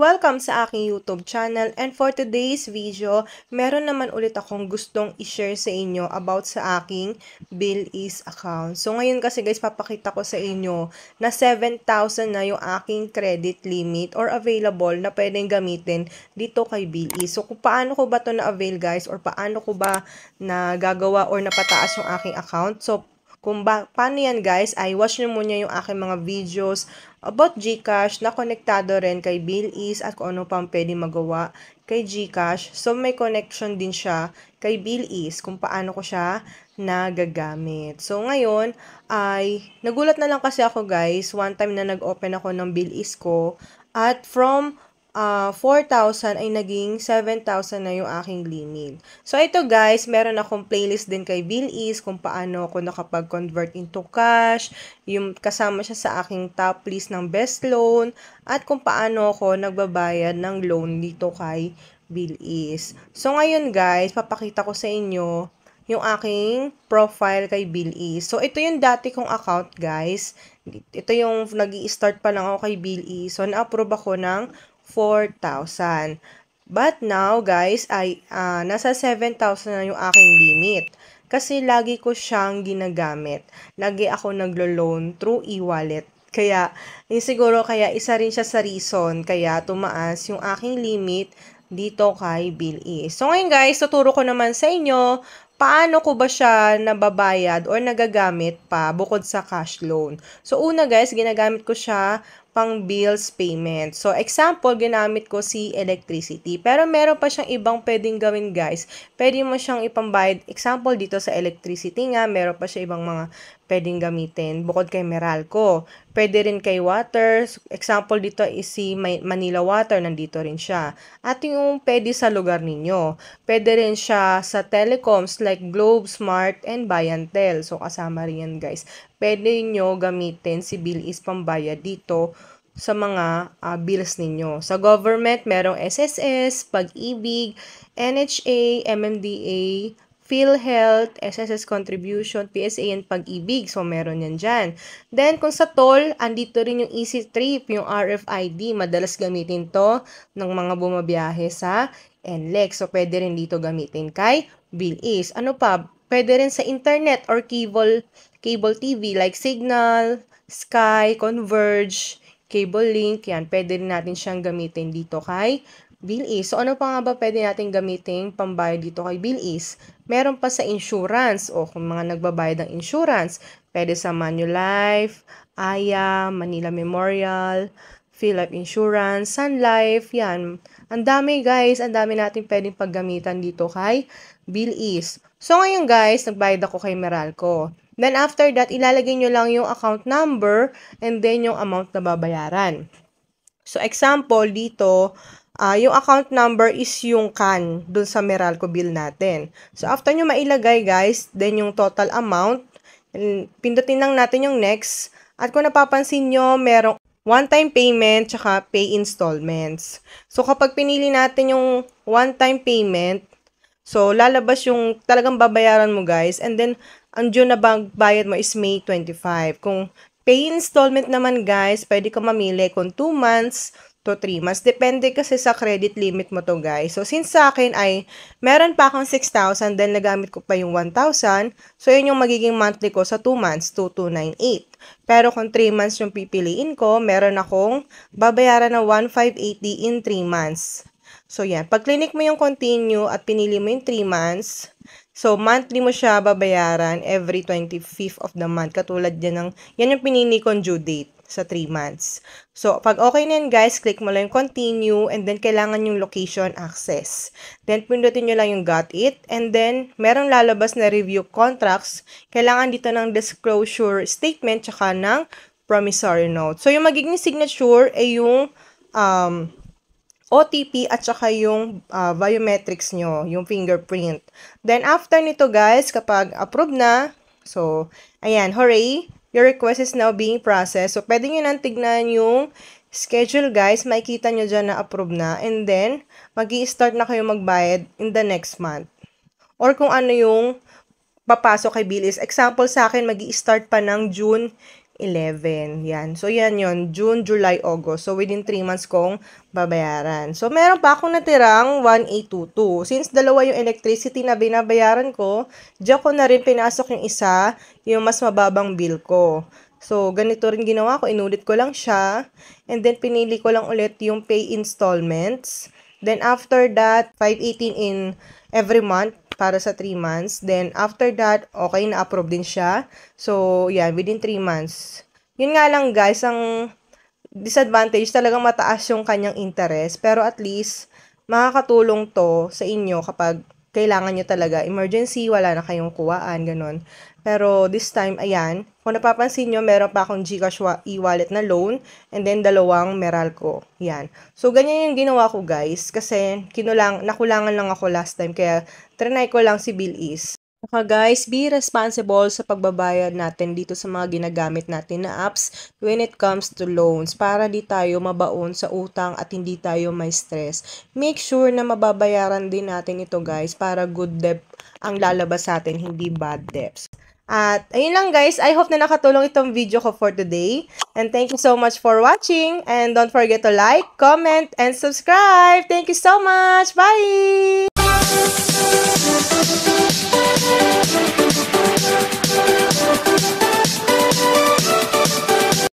Welcome sa aking YouTube channel, and for today's video, meron naman ulit akong gustong i-share sa inyo about sa aking BillEase account. So ngayon kasi guys, papakita ko sa inyo na 7,000 na yung aking credit limit or available na pwedeng gamitin dito kay BillEase. So kung paano ko ba to na-avail guys, or paano ko ba nagagawa or napataas yung aking account. So paano yan guys, ay watch nyo muna yung aking mga videos about GCash na konektado rin kay BillEase at kung ano pang pwede magawa kay GCash. So may connection din siya kay BillEase kung paano ko siya nagagamit. So ngayon ay nagulat na lang kasi ako guys, one time na nag-open ako ng BillEase ko at from 4,000 ay naging 7,000 na yung aking limit. So, ito guys, meron akong playlist din kay BillEase kung paano ako nakapag-convert into cash, yung kasama siya sa aking top list ng best loan, at kung paano ako nagbabayad ng loan dito kay BillEase. So, ngayon guys, papakita ko sa inyo yung aking profile kay BillEase. So, ito yung dati kong account guys. Ito yung nag-i-start pa lang ako kay BillEase. So, na-approve ako ng 4,000. But now, guys, ay nasa 7,000 na yung aking limit. Kasi lagi ko siyang ginagamit. Lagi ako naglo-loan through e-wallet. Kaya, siguro kaya isa rin siya sa reason kaya tumaas yung aking limit dito kay BillEase. So, ngayon guys, tuturo ko naman sa inyo paano ko ba siya nababayad or nagagamit pa bukod sa cash loan. So, una guys, ginagamit ko siya pang bills payment. So, example, ginamit ko si electricity. Pero meron pa siyang ibang pwedeng gawin guys. Pwede mo siyang ipambayad. Example, dito sa electricity nga, meron pa siya ibang mga pwedeng gamitin bukod kay Meralco. Pwede rin kay water. Example, dito is si Manila Water. Nandito rin siya. At yung pwede sa lugar ninyo. Pwede rin siya sa telecoms like Globe, Smart, and Bayantel. So, kasama rin yan guys. Pwede nyo gamitin si BillEase pambayad dito sa mga bills ninyo. Sa government, merong SSS, Pag-ibig, NHA, MMDA, PhilHealth, SSS Contribution, PSA, and Pag-ibig. So, meron yan dyan. Then, kung sa toll, andito rin yung Easy Trip, yung RFID. Madalas gamitin to ng mga bumabiyahe sa NLEX. So, pwede rin dito gamitin kay BillEase. Ano pa? Pwede rin sa internet or cable TV like Signal, Sky, Converge, Cable Link. Yan, pwede rin natin siyang gamitin dito kay BillEase. So, ano pa nga ba pwede natin gamitin pambayad dito kay BillEase? Meron pa sa insurance o kung mga nagbabayad ng insurance, pwede sa Manulife, Aya, Manila Memorial, Phillips Insurance, Sun Life, yan. Ang dami guys, ang dami natin pwedeng paggamitan dito kay BillEase. So, ngayon guys, nagbayad ako kay Meralco. Then, after that, ilalagay nyo lang yung account number and then yung amount na babayaran. So, example, dito, yung account number is yung CAN dun sa Meralco bill natin. So, after nyo mailagay guys, then yung total amount, pindutin lang natin yung next. At kung napapansin nyo, merong one-time payment tsaka pay installments. So, kapag pinili natin yung one-time payment, so, lalabas yung talagang babayaran mo guys. And then, ang due na bayad mo is May 25. Kung pay installment naman guys, pwede ka mamili kung 2 months to 3 months. Depende kasi sa credit limit mo to guys. So, since sa akin ay meron pa akong 6,000, then nagamit ko pa yung 1,000. So, yun yung magiging monthly ko sa 2 months, 2,298. Pero kung 3 months yung pipiliin ko, meron akong babayaran na 1,580 in 3 months. So, yan. Pag clinic mo yung continue at pinili mo yung 3 months, so, monthly mo siya babayaran every 25th of the month. Katulad yan yung pinili kong due date sa 3 months. So, pag okay na yan guys, click mo lang yung continue and then kailangan yung location access. Then, pindutin nyo lang yung got it and then, merong lalabas na review contracts. Kailangan dito ng disclosure statement tsaka ng promissory note. So, yung magiging signature ay yung OTP at saka yung biometrics nyo, yung fingerprint. Then, after nito guys, kapag approved na, so, ayan, hooray! Your request is now being processed. So, pwede nyo nang tignan yung schedule guys. Makikita nyo dyan na approve na. And then, mag-i-start na kayo magbayad in the next month. Or kung ano yung papasok kay BillEase. Example sa akin, mag-i-start pa ng June 11. Yan. So, yan yon June, July, August. So, within 3 months kong babayaran. So, meron pa akong natirang 1,822. Since dalawa yung electricity na binabayaran ko, diyan ko na rin pinasok yung isa, yung mas mababang bill ko. So, ganito rin ginawa ko. Inulit ko lang siya. And then, pinili ko lang ulit yung pay installments. Then, after that, 518 in every month para sa 3 months. Then, after that, okay, na-approve din siya. So, yeah, within 3 months. Yun nga lang, guys, ang disadvantage, talagang mataas yung kanyang interest. Pero at least, makakatulong to sa inyo kapag kailangan nyo talaga. Emergency, wala na kayong kuwaan, ganun. Pero this time, ayan, kung napapansin nyo, meron pa akong Gcash e-wallet na loan and then dalawang Meralco. Yan. So, ganyan yung ginawa ko, guys. Kasi, nakulangan lang ako last time. Kaya, trinay ko lang si Bilis. Saka guys, be responsible sa pagbabayad natin dito sa mga ginagamit natin na apps when it comes to loans para di tayo mabaon sa utang at hindi tayo may stress. Make sure na mababayaran din natin ito guys para good debt ang lalabas sa atin, hindi bad debts. At ayun lang guys, I hope na nakatulong itong video ko for today. And thank you so much for watching. And don't forget to like, comment, and subscribe. Thank you so much. Bye!